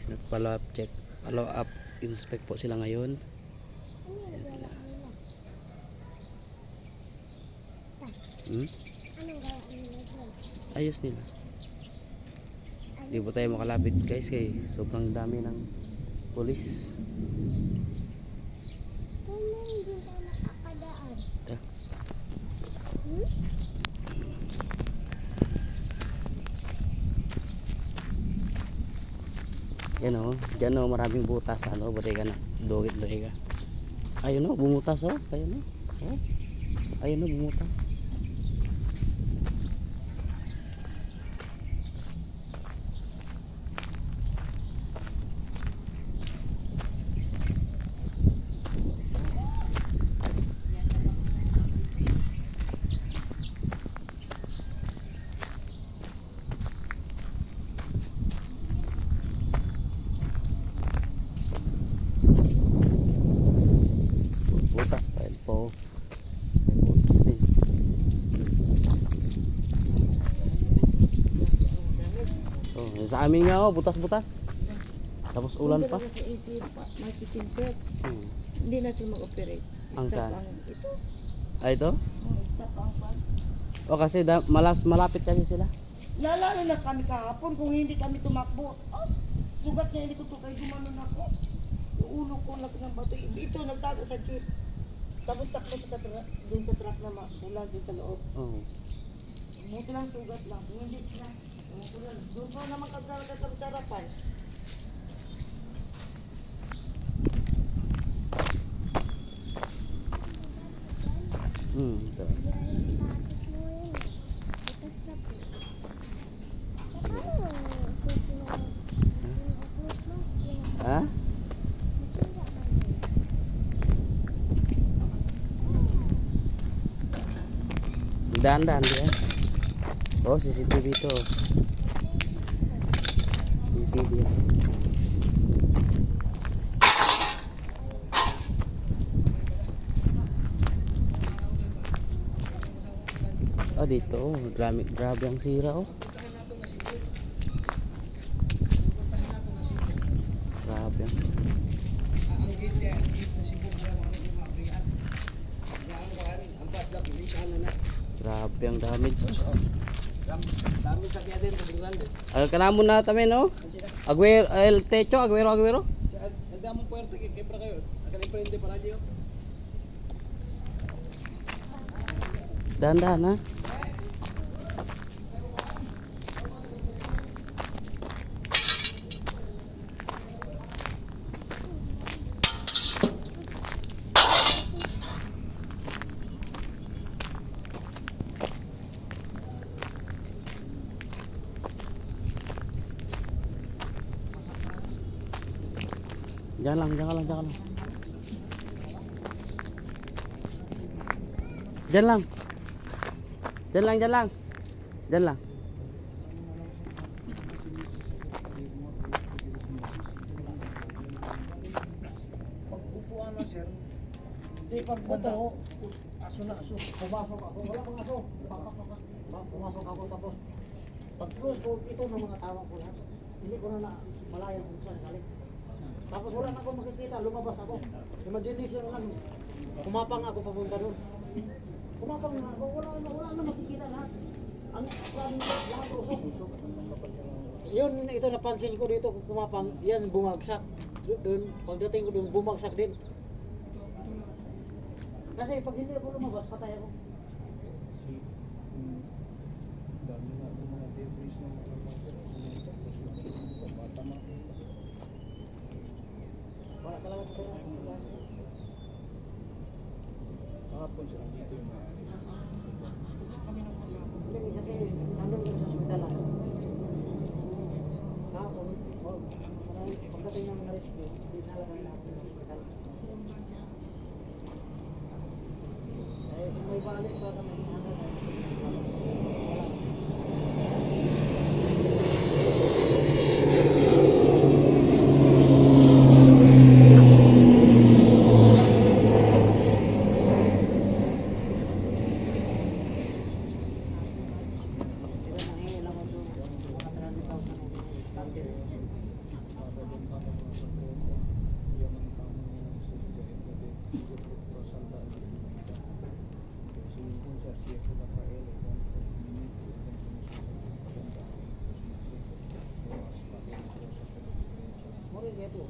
guys, nag follow up check, follow up inspect po sila ngayon. Ayan sila. Ayos nila. Di po tayo makalapit guys kay sobrang dami ng pulis. Yan o, dyan o, maraming butas. Ano, buti ka na, dugit ka. Ayun o, bumutas o, ayun o. Oh. Ayun o, bumutas. Butas pa yun po. May butas din. Oh, sa amin nga oh, butas-butas. Tapos ulan pa. Sa isip, marketing set. Hindi na sila mag-operate. Ang Stop saan? ang ito. Ah, ito? Stop ang pan. O kasi malapit kasi sila. Lalalo na kami kahapon kung hindi kami tumakbo. Oh, sugat niya hindi ko to kayo gumanon ako. Yung ulo ko laki ng bato. Ito nagtago sa jeep. Tapos takbo sa dun sa truck na ulan dun sa loob. Oh. Buti lang sugat lang. Hindi na. Doon pa naman kaglalagay kami sa harapan. Ito. Ha? Dahan-dahan dia. Oh, CCTV itu. CCTV. Oh, dito. Grabe ang sira oh. Grabe ang sira. Grabe ang damage. Damage sa kaya din sa grande. Al kanamo na tamen no? Aguero el techo, Aguero. Nagdamong puerto kay kebra kayo. Akan prende para diyo. Dahan-dahan ha. Jangan lang. Pagpupuan na sir. Di pagbuto, aso na aso. Pumasok ako, wala pang aso. Pumasok ako tapos pag-close ko, ito ng mga tawag ko lahat. Hindi ko na malaya kung saan galing. Tapos wala na ako makikita, lumabas ako. Imagination lang. Kumapang ako papunta doon. Kumapang na ako, wala na makikita lahat. Ang maraming lahat usok. Yun, ito napansin ko dito, kumapang, yan bumagsak. Doon, pagdating ko doon, bumagsak din. Kasi pag hindi ako lumabas, patay ako. Dami na ang mga debris ng mga Wala talaga ko na. kahapon sila dito yung mga Hindi kasi nandun kami sa hospital lang. Kahapon, pagdating ng rescue, dinalagan natin sa hospital. Eh, kung may balik pa kami, Siya Rafael, Juan Minito, Maganda, Mura yung ito.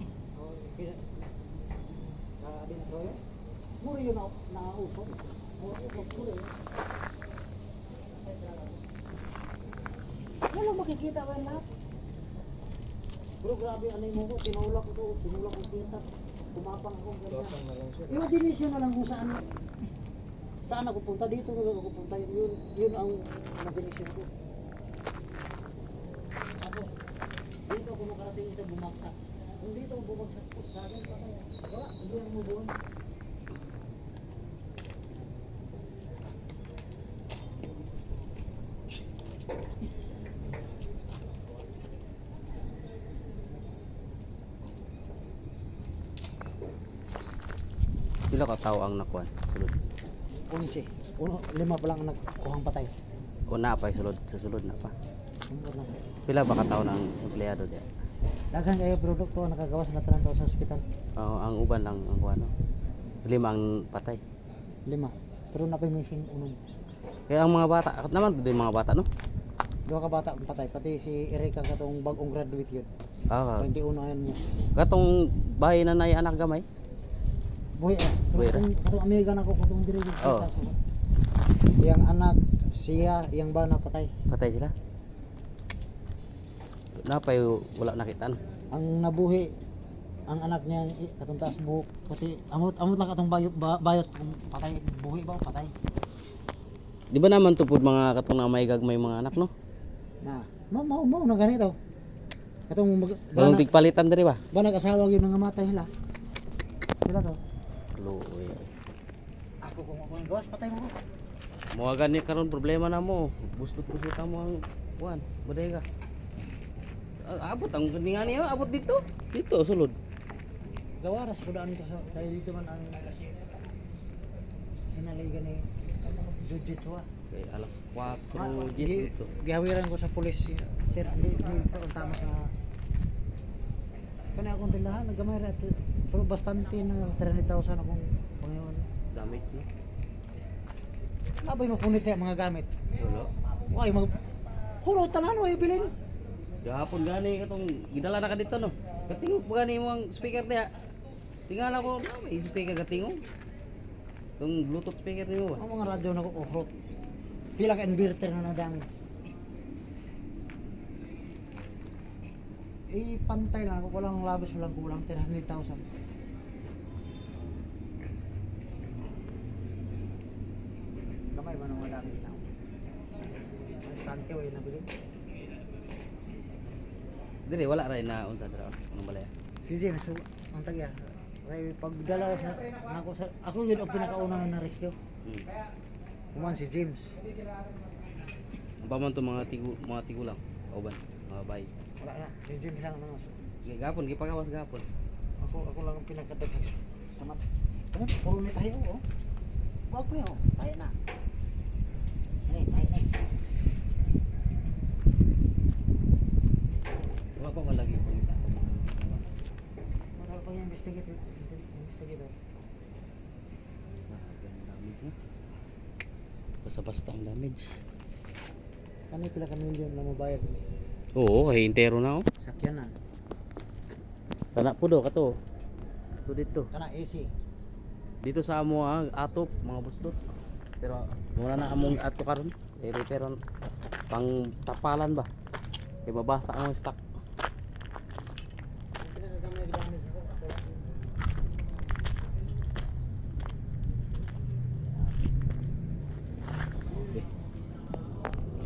Dentro yun. Mura yun na usok. Mura yun. Wala makikita ba yung lahat? Pero grabe, ano mo ko, tinulak ko kita. Kumapang ako. Tapang na lang siya. Imagination na lang kung saan ako punta. Dito na lang ako punta. Yun ang imagination ko. Ako, dito ako makarating ito bumagsak. Kung dito ako bumagsak po, sa akin pa kaya. Wala, hindi ang mubuhan. Pila ka tao ang nakuan? Sulod. 11. 5 pa lang ang nagkuhang patay. O na pa sulod, sa sulod na pa. Sumber lang. Pila ba ka tao ng empleyado diya? Daghang kayo produkto ang nakagawa sa lahat ng sa ospital. Ang uban lang ang kuano. 5 ang patay. 5. Pero napay missing unong. Kaya ang mga bata, akit naman din mga bata no? 2 ka bata ang patay. Pati si Erika katong bagong graduate yun. 21 ayan mo. Katong bahay na nay anak gamay. Buhay Buhay ra. katong amiga na ko katong diri dito. Oo. Iyang anak, siya, iyang bana patay. Patay sila. Napay wala nakitaan. Ang nabuhi ang anak niya katong taas buhok pati amot lang katong bayot patay buhi ba patay. Di ba naman tupod mga katong na may gagmay mga anak no? Na, mau na ganito. Katong Bagong tigpalitan diri ba? ba nag-asawa gyud nga matay sila. Sila to. Luoy. Ako kung ako ang gawas patay mo ko. Mo gani karon problema na mo. Bustot-bustot mo ang kuan, bodega. Abot ang ganingan niya, abot dito. Dito sulod. Gawaras ko daan to sa kay dito man ang sinalay gani Jujitsu. Okay, alas 4 dito. Gihawiran ko sa pulis sir hindi sa tama ka. Kana akong tindahan nagamay ra pero bastante na 30,000 akong pangayon. Damage ni. Labay mo punit ya mga gamit. Wala. Way mag huro tanan way bilin. Gahapon gani katong gidala na ka dito no. Katingog pa gani mo ang speaker niya. Tingala ko na may speaker katingog. Kung Bluetooth speaker niyo ba? Ang mga radyo na ko off-road. Pila ka inverter na damage. Pantay lang ako, walang labis, walang kulang, 300,000. Kamay ba nang madamage na ako? May stante o yun nabili? Dili wala ra na unsa dira. Anong balaya? Si James, ang tagya. Kaya pagdala ko sa ako yun ang pinakauna na rescue. Kuman si James. Pa man to mga tigo lang. Uban, mga bay. Wala na, si James lang nang Gapon gipagawas gapon. ako lang ang pinakadaghan sa mat. Ano? Puro ni tayo, oh. Wag mo yun, tayo na. Tayo na. Wala pa man lagi pangita. Wala pa yung investigator. Damage na. Basta-basta ang damage. Kani pila ka milyon na mabayad? Oo, kay intero na oh. Sakyan na. Kana po do kato. Ito dito. Kana AC. Dito sa amo atop mga busdot. Pero mura na among ato karon. Pero pang tapalan ba? Kay babasa ang stock.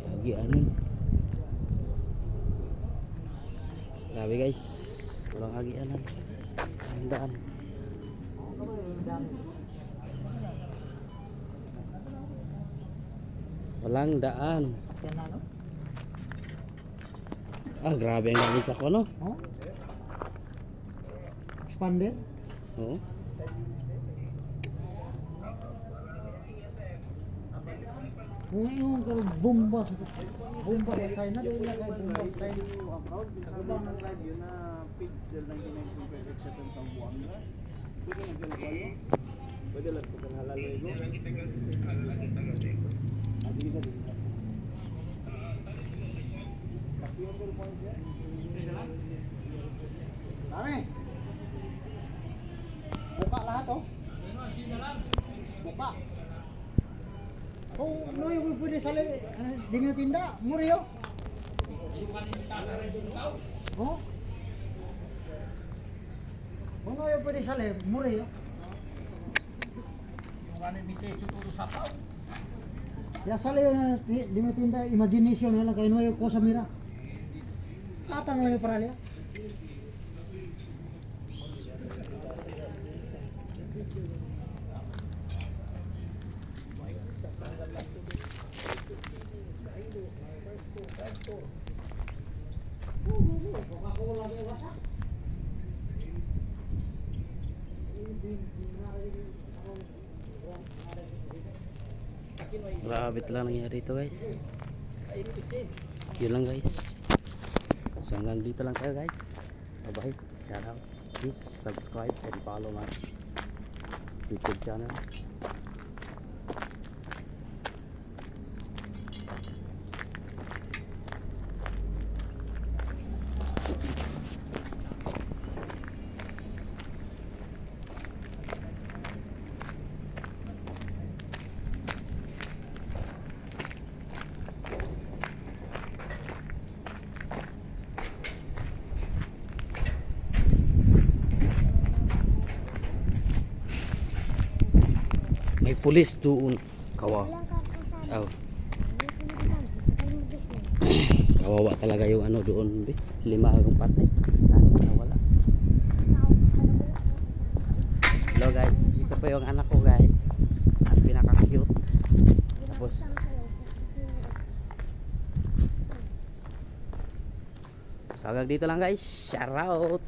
Lagi anin. Grabe guys. Walang agianan. Ang daan. Walang daan. Sakyan na, no? Grabe ang gamit sa ko no. Oh? Expander? Oo. Kung yung bomba sa China, dahil na kay bomba sa China. Sa kabang ng radyo na page del 99.8 sa Buanga. Pwede lang kayo. Pwede lang po kang halalo ito. Dami. Buka lahat oh. Buka. Kung ano yung pwede sali, di mo tinda, muri oh. Oh? Kung ano yung pwede sali, muri oh. Ya sali yun na di mo tinda, imagination na lang kayo no yung kosa mira. Kapang ngayon para liya. Grabe lang nangyari ito guys. Yun lang guys. So hanggang dito lang tayo guys. Bye bye. Shout out. Please subscribe and follow my YouTube channel. May pulis doon. Kawawa. Oh. Kawawa talaga yung ano doon. 5 ang patay. Wala. Hello guys. Ito pa yung anak ko guys. Ang pinaka-cute. Tapos. So hanggang dito lang guys. Shout out.